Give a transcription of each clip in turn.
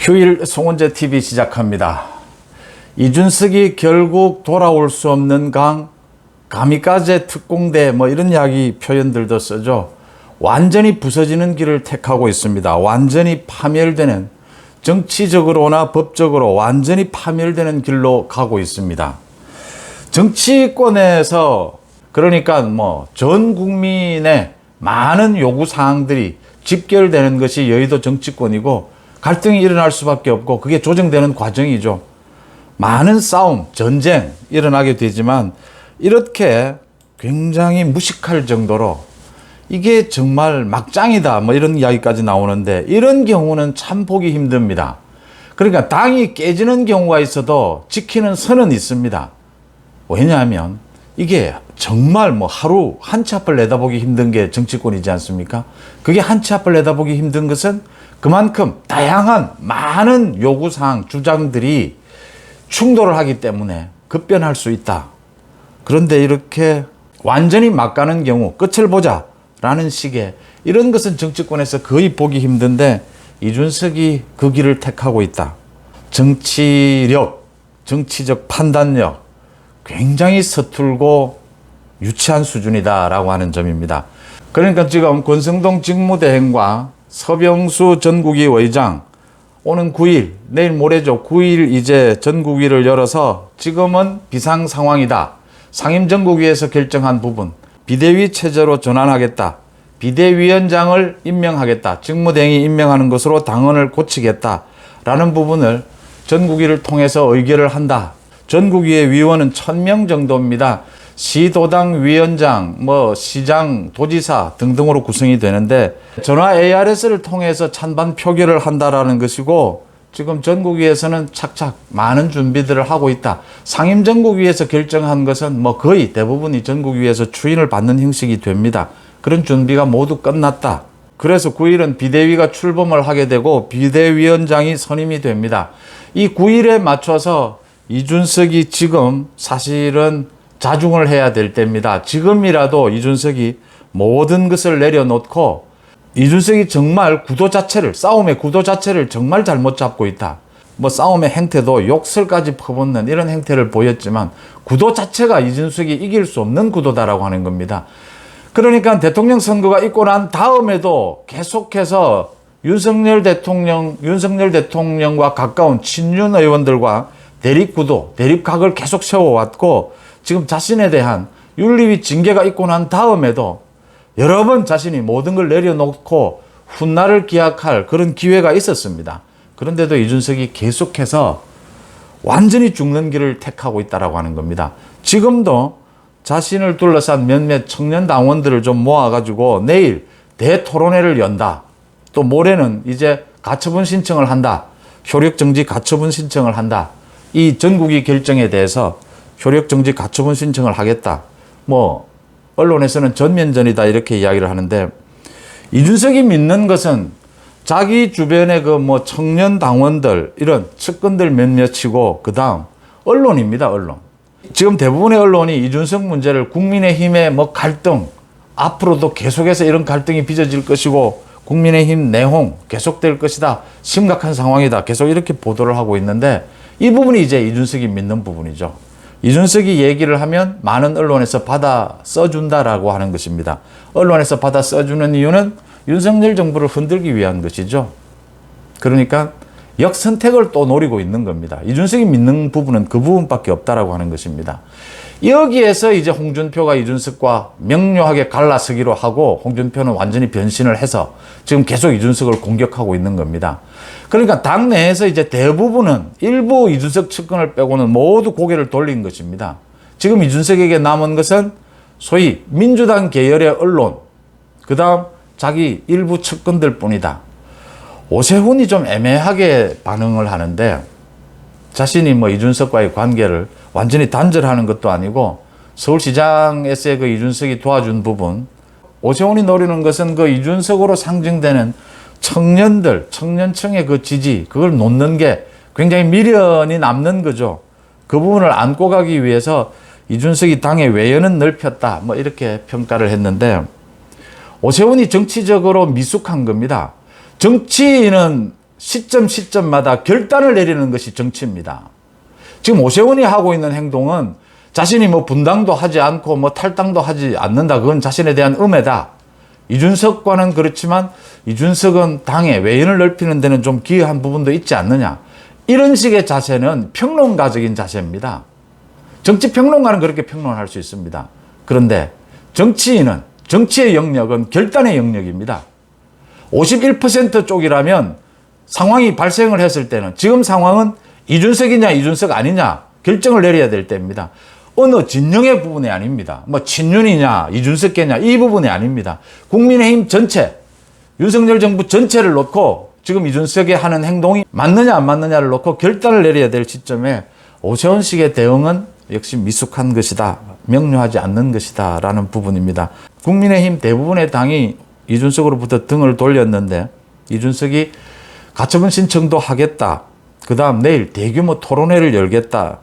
휴일 송원재 TV 시작합니다. 이준석이 결국 돌아올 수 없는 강, 가미까제 특공대 뭐 이런 이야기 표현들도 쓰죠. 완전히 부서지는 길을 택하고 있습니다. 완전히 파멸되는, 정치적으로나 법적으로 완전히 파멸되는 길로 가고 있습니다. 정치권에서 그러니까 뭐 전 국민의 많은 요구사항들이 집결되는 것이 여의도 정치권이고 갈등이 일어날 수밖에 없고 그게 조정되는 과정이죠. 많은 싸움, 전쟁 일어나게 되지만 이렇게 굉장히 무식할 정도로 이게 정말 막장이다 뭐 이런 이야기까지 나오는데 이런 경우는 참 보기 힘듭니다. 그러니까 당이 깨지는 경우가 있어도 지키는 선은 있습니다. 왜냐하면 이게 정말 뭐 하루 한 치 앞을 내다보기 힘든 게 정치권이지 않습니까? 그게 한 치 앞을 내다보기 힘든 것은 그만큼 다양한 많은 요구사항, 주장들이 충돌을 하기 때문에 급변할 수 있다. 그런데 이렇게 완전히 막가는 경우 끝을 보자 라는 식의 이런 것은 정치권에서 거의 보기 힘든데 이준석이 그 길을 택하고 있다. 정치력, 정치적 판단력 굉장히 서툴고 유치한 수준이다라고 하는 점입니다. 그러니까 지금 권성동 직무대행과 서병수 전국위 의장 오는 9일, 내일 모레죠. 9일 이제 전국위를 열어서 지금은 비상 상황이다. 상임전국위에서 결정한 부분, 비대위 체제로 전환하겠다. 비대위원장을 임명하겠다. 직무대행이 임명하는 것으로 당헌을 고치겠다. 라는 부분을 전국위를 통해서 의결을 한다. 전국위의 위원은 1000명 정도입니다. 시도당 위원장, 뭐 시장, 도지사 등등으로 구성이 되는데 전화 ARS를 통해서 찬반 표결을 한다라는 것이고 지금 전국위에서는 착착 많은 준비들을 하고 있다. 상임전국위에서 결정한 것은 뭐 거의 대부분이 전국위에서 추인을 받는 형식이 됩니다. 그런 준비가 모두 끝났다. 그래서 9일은 비대위가 출범을 하게 되고 비대위원장이 선임이 됩니다. 이 9일에 맞춰서 이준석이 지금 사실은 자중을 해야 될 때입니다. 지금이라도 이준석이 모든 것을 내려놓고 이준석이 정말 구도 자체를, 싸움의 구도 자체를 정말 잘못 잡고 있다. 뭐 싸움의 행태도 욕설까지 퍼붓는 이런 행태를 보였지만 구도 자체가 이준석이 이길 수 없는 구도다라고 하는 겁니다. 그러니까 대통령 선거가 있고 난 다음에도 계속해서 윤석열 대통령과 가까운 친윤 의원들과 대립구도, 대립각을 계속 세워왔고 지금 자신에 대한 윤리위 징계가 있고 난 다음에도 여러 번 자신이 모든 걸 내려놓고 훗날을 기약할 그런 기회가 있었습니다. 그런데도 이준석이 계속해서 완전히 죽는 길을 택하고 있다고 하는 겁니다. 지금도 자신을 둘러싼 몇몇 청년 당원들을 좀 모아가지고 내일 대토론회를 연다. 또 모레는 이제 가처분 신청을 한다. 효력정지 가처분 신청을 한다. 이 전국위 결정에 대해서 효력정지 가처분 신청을 하겠다. 뭐 언론에서는 전면전이다 이렇게 이야기를 하는데 이준석이 믿는 것은 자기 주변의 그 뭐 청년 당원들 이런 측근들 몇몇이고 그 다음 언론입니다. 언론. 지금 대부분의 언론이 이준석 문제를 국민의힘의 뭐 갈등 앞으로도 계속해서 이런 갈등이 빚어질 것이고 국민의힘 내홍 계속될 것이다. 심각한 상황이다. 계속 이렇게 보도를 하고 있는데 이 부분이 이제 이준석이 믿는 부분이죠. 이준석이 얘기를 하면 많은 언론에서 받아 써준다라고 하는 것입니다. 언론에서 받아 써주는 이유는 윤석열 정부를 흔들기 위한 것이죠. 그러니까 역선택을 또 노리고 있는 겁니다. 이준석이 믿는 부분은 그 부분밖에 없다라고 하는 것입니다. 여기에서 이제 홍준표가 이준석과 명료하게 갈라서기로 하고 홍준표는 완전히 변신을 해서 지금 계속 이준석을 공격하고 있는 겁니다. 그러니까 당내에서 이제 대부분은 일부 이준석 측근을 빼고는 모두 고개를 돌린 것입니다. 지금 이준석에게 남은 것은 소위 민주당 계열의 언론, 그 다음 자기 일부 측근들 뿐이다. 오세훈이 좀 애매하게 반응을 하는데 자신이 뭐 이준석과의 관계를 완전히 단절하는 것도 아니고 서울시장에서의 그 이준석이 도와준 부분, 오세훈이 노리는 것은 그 이준석으로 상징되는 청년들, 청년층의 그 지지, 그걸 놓는 게 굉장히 미련이 남는 거죠. 그 부분을 안고 가기 위해서 이준석이 당의 외연은 넓혔다. 뭐 이렇게 평가를 했는데 오세훈이 정치적으로 미숙한 겁니다. 정치인은 시점마다 결단을 내리는 것이 정치입니다. 지금 오세훈이 하고 있는 행동은 자신이 뭐 분당도 하지 않고 뭐 탈당도 하지 않는다. 그건 자신에 대한 음해다. 이준석과는 그렇지만 이준석은 당의 외연을 넓히는 데는 좀 기여한 부분도 있지 않느냐. 이런 식의 자세는 평론가적인 자세입니다. 정치 평론가는 그렇게 평론할 수 있습니다. 그런데 정치인은, 정치의 영역은 결단의 영역입니다. 51% 쪽이라면 상황이 발생을 했을 때는 지금 상황은 이준석이냐 이준석 아니냐 결정을 내려야 될 때입니다. 어느 진영의 부분이 아닙니다. 뭐 친윤이냐 이준석계냐 이 부분이 아닙니다. 국민의힘 전체, 윤석열 정부 전체를 놓고 지금 이준석이 하는 행동이 맞느냐 안 맞느냐를 놓고 결단을 내려야 될 시점에 오세훈식의 대응은 역시 미숙한 것이다. 명료하지 않는 것이다. 라는 부분입니다. 국민의힘 대부분의 당이 이준석으로부터 등을 돌렸는데 이준석이 가처분 신청도 하겠다. 그 다음 내일 대규모 토론회를 열겠다.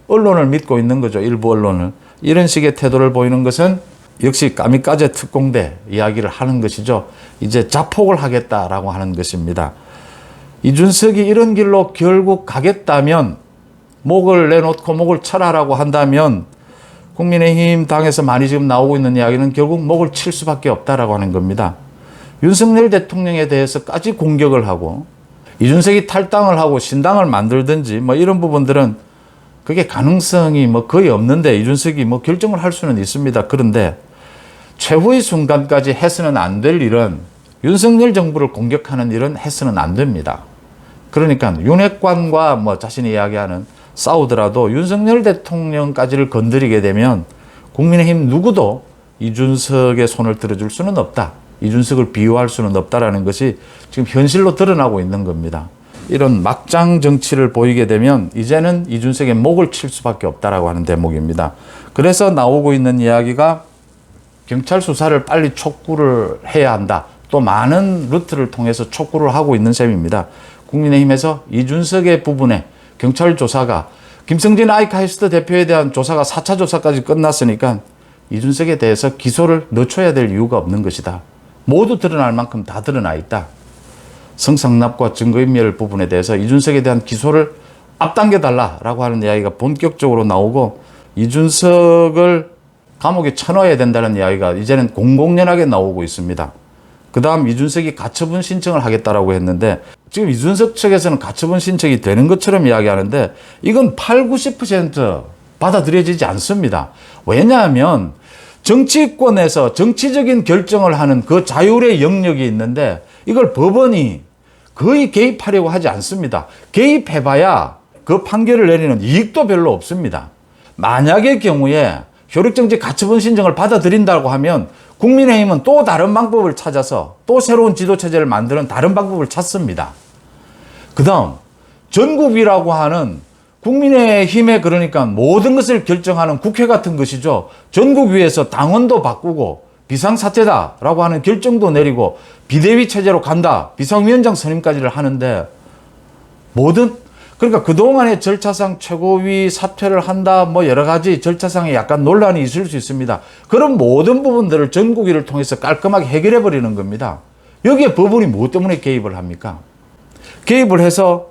언론을 믿고 있는 거죠. 일부 언론을. 이런 식의 태도를 보이는 것은 역시 까미까제 특공대 이야기를 하는 것이죠. 이제 자폭을 하겠다라고 하는 것입니다. 이준석이 이런 길로 결국 가겠다면 목을 내놓고 목을 쳐라라고 한다면 국민의힘 당에서 많이 지금 나오고 있는 이야기는 결국 목을 칠 수밖에 없다라고 하는 겁니다. 윤석열 대통령에 대해서까지 공격을 하고 이준석이 탈당을 하고 신당을 만들든지 뭐 이런 부분들은 그게 가능성이 뭐 거의 없는데 이준석이 뭐 결정을 할 수는 있습니다. 그런데 최후의 순간까지 해서는 안 될 일은 윤석열 정부를 공격하는 일은 해서는 안 됩니다. 그러니까 윤핵관과 뭐 자신이 이야기하는 싸우더라도 윤석열 대통령까지를 건드리게 되면 국민의힘 누구도 이준석의 손을 들어줄 수는 없다. 이준석을 비유할 수는 없다라는 것이 지금 현실로 드러나고 있는 겁니다. 이런 막장 정치를 보이게 되면 이제는 이준석의 목을 칠 수밖에 없다라고 하는 대목입니다. 그래서 나오고 있는 이야기가 경찰 수사를 빨리 촉구를 해야 한다. 또 많은 루트를 통해서 촉구를 하고 있는 셈입니다. 국민의힘에서 이준석의 부분에 경찰 조사가 김성진 아이카이스트 대표에 대한 조사가 4차 조사까지 끝났으니까 이준석에 대해서 기소를 늦춰야 될 이유가 없는 것이다. 모두 드러날 만큼 다 드러나 있다. 성상납과 증거인멸 부분에 대해서 이준석에 대한 기소를 앞당겨달라라고 하는 이야기가 본격적으로 나오고 이준석을 감옥에 쳐넣어야 된다는 이야기가 이제는 공공연하게 나오고 있습니다. 그 다음 이준석이 가처분 신청을 하겠다라고 했는데 지금 이준석 측에서는 가처분 신청이 되는 것처럼 이야기하는데 이건 8, 90% 받아들여지지 않습니다. 왜냐하면 정치권에서 정치적인 결정을 하는 그 자율의 영역이 있는데 이걸 법원이 거의 개입하려고 하지 않습니다. 개입해봐야 그 판결을 내리는 이익도 별로 없습니다. 만약의 경우에 효력정지 가처분 신청을 받아들인다고 하면 국민의힘은 또 다른 방법을 찾아서 또 새로운 지도체제를 만드는 다른 방법을 찾습니다. 그 다음 전국위라고 하는 국민의힘에 그러니까 모든 것을 결정하는 국회 같은 것이죠. 전국위에서 당원도 바꾸고 비상사태다라고 하는 결정도 내리고 비대위 체제로 간다. 비상위원장 선임까지를 하는데 그러니까 그동안의 절차상 최고위 사퇴를 한다. 뭐 여러 가지 절차상에 약간 논란이 있을 수 있습니다. 그런 모든 부분들을 전국위를 통해서 깔끔하게 해결해 버리는 겁니다. 여기에 법원이 무엇 때문에 개입을 합니까? 개입을 해서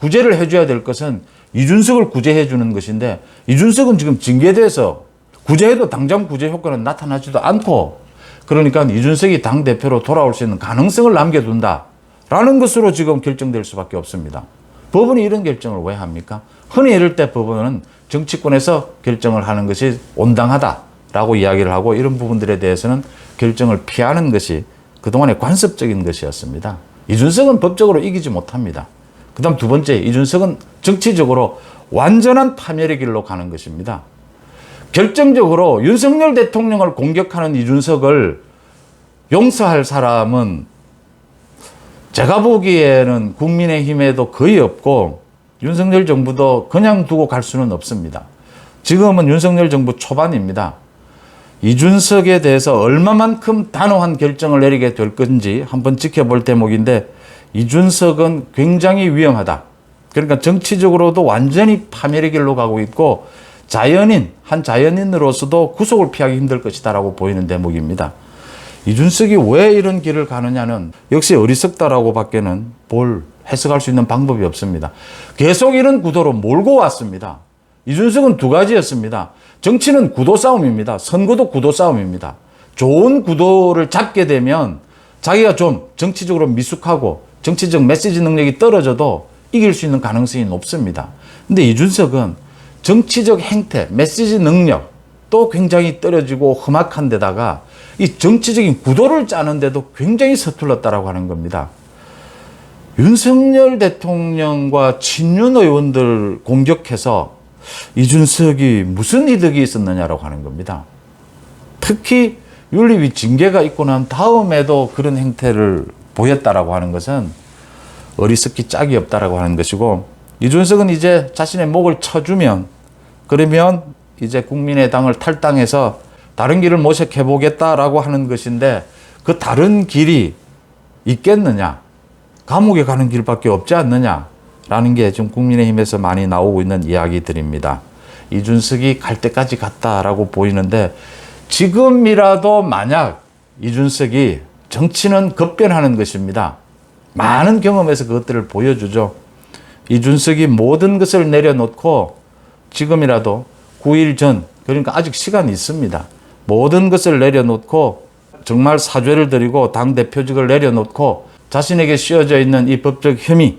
구제를 해줘야 될 것은 이준석을 구제해 주는 것인데 이준석은 지금 징계돼서 구제해도 당장 구제 효과는 나타나지도 않고 그러니까 이준석이 당대표로 돌아올 수 있는 가능성을 남겨둔다라는 것으로 지금 결정될 수밖에 없습니다. 법원이 이런 결정을 왜 합니까? 흔히 이럴 때 법원은 정치권에서 결정을 하는 것이 온당하다라고 이야기를 하고 이런 부분들에 대해서는 결정을 피하는 것이 그동안의 관습적인 것이었습니다. 이준석은 법적으로 이기지 못합니다. 그 다음 두 번째, 이준석은 정치적으로 완전한 파멸의 길로 가는 것입니다. 결정적으로 윤석열 대통령을 공격하는 이준석을 용서할 사람은 제가 보기에는 국민의힘에도 거의 없고 윤석열 정부도 그냥 두고 갈 수는 없습니다. 지금은 윤석열 정부 초반입니다. 이준석에 대해서 얼마만큼 단호한 결정을 내리게 될 건지 한번 지켜볼 대목인데 이준석은 굉장히 위험하다. 그러니까 정치적으로도 완전히 파멸의 길로 가고 있고 한 자연인으로서도 구속을 피하기 힘들 것이다라고 보이는 대목입니다. 이준석이 왜 이런 길을 가느냐는 역시 어리석다라고 밖에는 볼 해석할 수 있는 방법이 없습니다. 계속 이런 구도로 몰고 왔습니다. 이준석은 두 가지였습니다. 정치는 구도 싸움입니다. 선거도 구도 싸움입니다. 좋은 구도를 잡게 되면 자기가 좀 정치적으로 미숙하고 정치적 메시지 능력이 떨어져도 이길 수 있는 가능성이 높습니다. 근데 이준석은 정치적 행태, 메시지 능력도 굉장히 떨어지고 험악한 데다가 이 정치적인 구도를 짜는데도 굉장히 서툴렀다라고 하는 겁니다. 윤석열 대통령과 친윤 의원들 공격해서 이준석이 무슨 이득이 있었느냐라고 하는 겁니다. 특히 윤리위 징계가 있고 난 다음에도 그런 행태를 보였다라고 하는 것은 어리석기 짝이 없다라고 하는 것이고, 이준석은 이제 자신의 목을 쳐주면 그러면 이제 국민의당을 탈당해서 다른 길을 모색해 보겠다라고 하는 것인데, 그 다른 길이 있겠느냐? 감옥에 가는 길밖에 없지 않느냐라는 게 지금 국민의힘에서 많이 나오고 있는 이야기들입니다. 이준석이 갈 때까지 갔다라고 보이는데, 지금이라도 만약 이준석이, 정치는 급변하는 것입니다. 많은 경험에서 그것들을 보여주죠. 이준석이 모든 것을 내려놓고 지금이라도 9일 전, 그러니까 아직 시간이 있습니다. 모든 것을 내려놓고 정말 사죄를 드리고 당대표직을 내려놓고 자신에게 씌워져 있는 이 법적 혐의,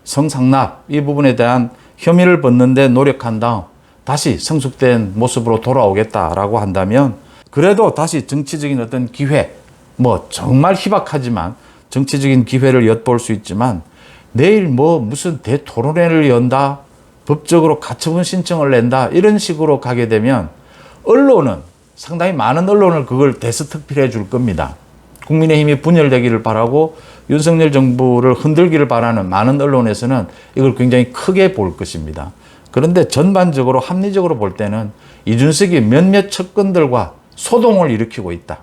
성상납, 이 부분에 대한 혐의를 벗는 데 노력한 다음 다시 성숙된 모습으로 돌아오겠다라고 한다면, 그래도 다시 정치적인 어떤 기회, 뭐 정말 희박하지만 정치적인 기회를 엿볼 수 있지만, 내일 뭐 무슨 대토론회를 연다, 법적으로 가처분 신청을 낸다, 이런 식으로 가게 되면 언론은, 상당히 많은 언론을 그걸 대스특필해 줄 겁니다. 국민의힘이 분열되기를 바라고 윤석열 정부를 흔들기를 바라는 많은 언론에서는 이걸 굉장히 크게 볼 것입니다. 그런데 전반적으로 합리적으로 볼 때는 이준석이 몇몇 측근들과 소동을 일으키고 있다.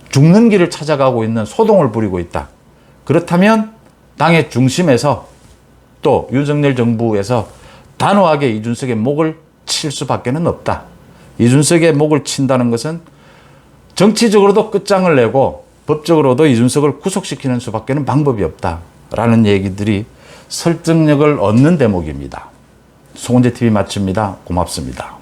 죽는 길을 찾아가고 있는 소동을 부리고 있다. 그렇다면 당의 중심에서 또 윤석열 정부에서 단호하게 이준석의 목을 칠 수밖에는 없다. 이준석의 목을 친다는 것은 정치적으로도 끝장을 내고 법적으로도 이준석을 구속시키는 수밖에는 방법이 없다라는 얘기들이 설득력을 얻는 대목입니다. 송은재 TV 마칩니다. 고맙습니다.